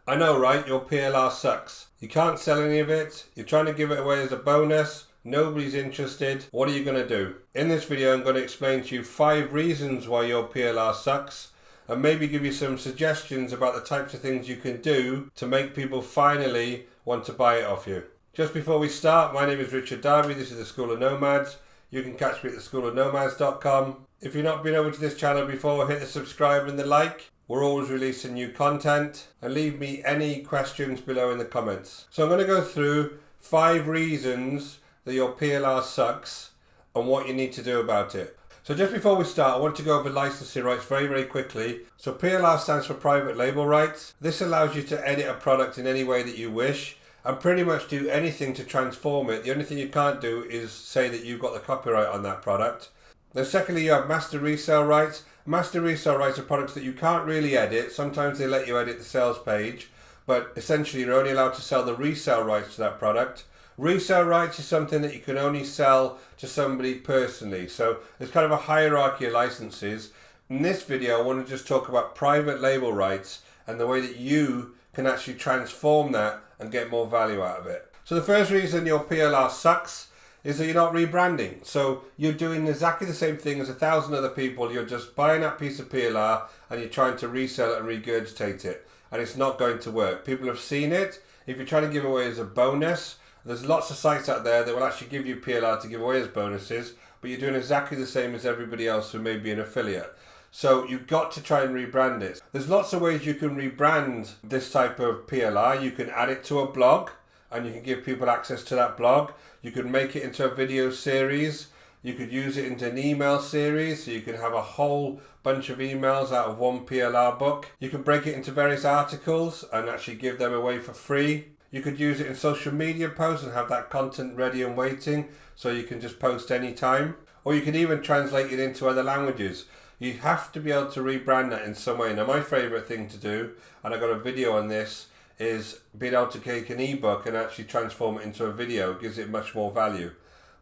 I know, right? Your PLR sucks. You can't sell any of it. You're trying to give it away as a bonus. Nobody's interested. What are you going to do? In this video, I'm going to explain to you 5 reasons why your PLR sucks and maybe give you some suggestions about the types of things you can do to make people finally want to buy it off you. Just before we start, my name is Richard Darby. This is the School of Nomads. You can catch me at theschoolofnomads.com. If you've not been over to this channel before, hit the subscribe and the like. We're always releasing new content, and leave me any questions below in the comments. So I'm going to go through 5 reasons that your PLR sucks and what you need to do about it. So just before we start, I want to go over licensing rights very quickly. So PLR stands for private label rights. This allows you to edit a product in any way that you wish and pretty much do anything to transform it. The only thing you can't do is say that you've got the copyright on that product. Then secondly, you have master resale rights. Master resale rights are products that you can't really edit. Sometimes they let you edit the sales page, but essentially you're only allowed to sell the resale rights to that product. Resale rights is something that you can only sell to somebody personally. So there's kind of a hierarchy of licenses. In this video, I want to just talk about private label rights and the way that you can actually transform that and get more value out of it. So the first reason your PLR sucks is that you're not rebranding. So you're doing exactly the same thing as 1,000 other people. You're just buying that piece of PLR and you're trying to resell it and regurgitate it. And it's not going to work. People have seen it. If you're trying to give away as a bonus, there's lots of sites out there that will actually give you PLR to give away as bonuses, but you're doing exactly the same as everybody else who may be an affiliate. So you've got to try and rebrand it. There's lots of ways you can rebrand this type of PLR. You can add it to a blog and you can give people access to that blog. You could make it into a video series. You could use it into an email series, so you can have a whole bunch of emails out of one PLR book. You can break it into various articles and actually give them away for free. You could use it in social media posts and have that content ready and waiting, so you can just post anytime. Or you could even translate it into other languages. You have to be able to rebrand that in some way. Now my favourite thing to do, and I got a video on this, is being able to take an ebook and actually transform it into a video. It gives it much more value.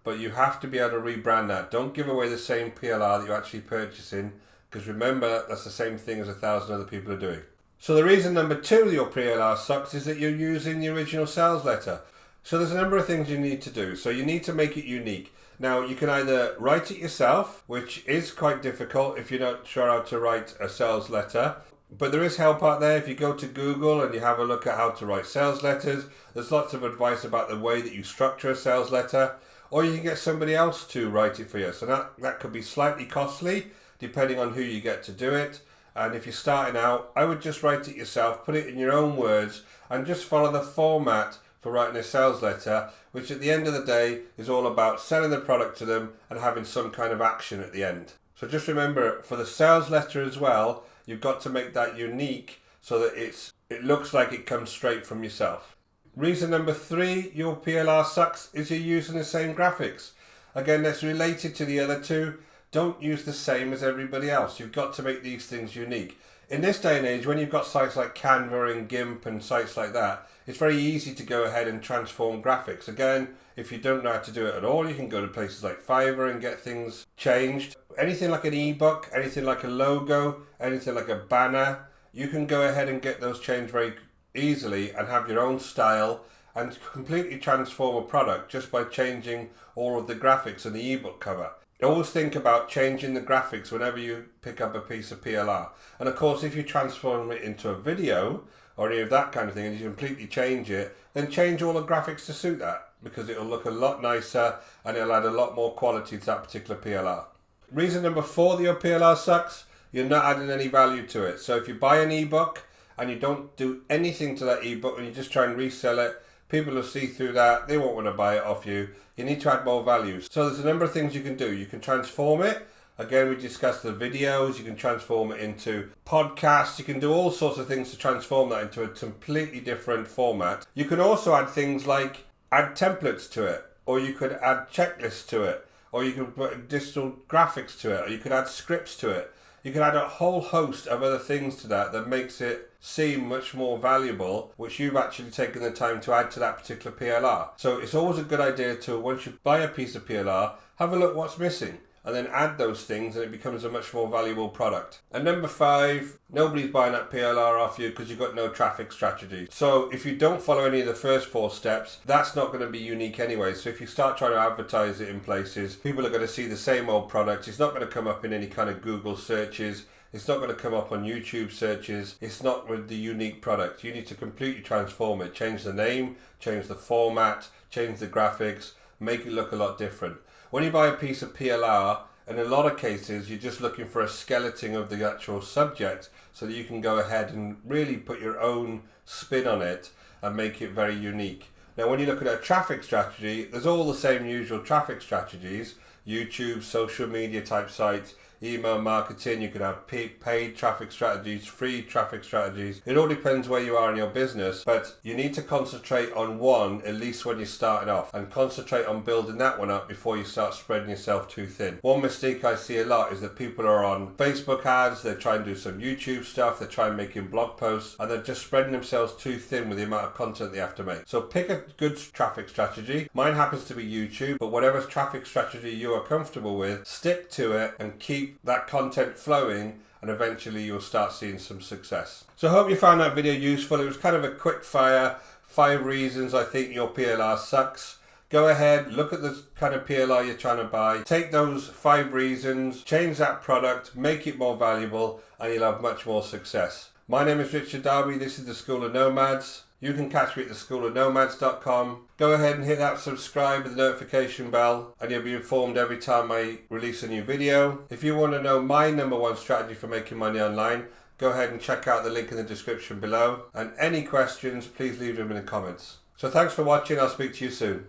But you have to be able to rebrand that. Don't give away the same PLR that you're actually purchasing, because remember, that's the same thing as 1,000 other people are doing. So the reason number 2 your PLR sucks is that you're using the original sales letter. So there's a number of things you need to do. So you need to make it unique. Now you can either write it yourself, which is quite difficult if you're not sure how to write a sales letter. But there is help out there. If you go to Google and you have a look at how to write sales letters, there's lots of advice about the way that you structure a sales letter. Or you can get somebody else to write it for you. So that could be slightly costly depending on who you get to do it. And if you're starting out, I would just write it yourself, put it in your own words, and just follow the format for writing a sales letter, which at the end of the day is all about selling the product to them and having some kind of action at the end. So just remember, for the sales letter as well, you've got to make that unique so that it looks like it comes straight from yourself. Reason number 3 your PLR sucks is you're using the same graphics. Again, that's related to the other 2. Don't use the same as everybody else. You've got to make these things unique. In this day and age, when you've got sites like Canva and GIMP and sites like that, it's very easy to go ahead and transform graphics. Again, if you don't know how to do it at all, you can go to places like Fiverr and get things changed. Anything like an ebook, anything like a logo, anything like a banner, you can go ahead and get those changed very easily and have your own style and completely transform a product just by changing all of the graphics and the ebook cover. Always think about changing the graphics whenever you pick up a piece of PLR. And of course, if you transform it into a video or any of that kind of thing and you completely change it, then change all the graphics to suit that, because it'll look a lot nicer and it'll add a lot more quality to that particular PLR. Reason number 4 that your PLR sucks, you're not adding any value to it. So if you buy an ebook and you don't do anything to that ebook and you just try and resell it, people will see through that, they won't want to buy it off you. You need to add more value. So there's a number of things you can do. You can transform it. Again, we discussed the videos. You can transform it into podcasts. You can do all sorts of things to transform that into a completely different format. You can also add things like add templates to it, or you could add checklists to it, or you could put digital graphics to it, or you could add scripts to it. You can add a whole host of other things to that makes it seem much more valuable, which you've actually taken the time to add to that particular PLR. So it's always a good idea to, once you buy a piece of PLR, have a look what's missing. and then add those things and it becomes a much more valuable product. And number 5, nobody's buying that PLR off you because you've got no traffic strategy. So if you don't follow any of the first 4 steps, that's not going to be unique anyway. So if you start trying to advertise it in places, people are going to see the same old product. It's not going to come up in any kind of Google searches. It's not going to come up on YouTube searches. It's not with the unique product. You need to completely transform it. Change the name, change the format, change the graphics, make it look a lot different. When you buy a piece of PLR, in a lot of cases, you're just looking for a skeleton of the actual subject so that you can go ahead and really put your own spin on it and make it very unique. Now, when you look at a traffic strategy, there's all the same usual traffic strategies: YouTube, social media type sites, email marketing. You can have paid traffic strategies, free traffic strategies. It all depends where you are in your business, but you need to concentrate on one at least when you're starting off, and concentrate on building that one up before you start spreading yourself too thin. One mistake I see a lot is that people are on Facebook ads, they're trying to do some YouTube stuff, they're trying making blog posts, and they're just spreading themselves too thin with the amount of content they have to make. So pick a good traffic strategy. Mine happens to be YouTube, but whatever traffic strategy you are comfortable with, stick to it and keep that content flowing, and eventually you'll start seeing some success. So I hope you found that video useful. It was kind of a quick fire, 5 reasons I think your PLR sucks. Go ahead, look at the kind of PLR you're trying to buy, take those 5 reasons, change that product, make it more valuable, and you'll have much more success. My name is Richard Darby. This is the School of Nomads. You can catch me at theschoolofnomads.com. Go ahead and hit that subscribe with the notification bell, and you'll be informed every time I release a new video. If you want to know my number 1 strategy for making money online, go ahead and check out the link in the description below. And any questions, please leave them in the comments. So thanks for watching. I'll speak to you soon.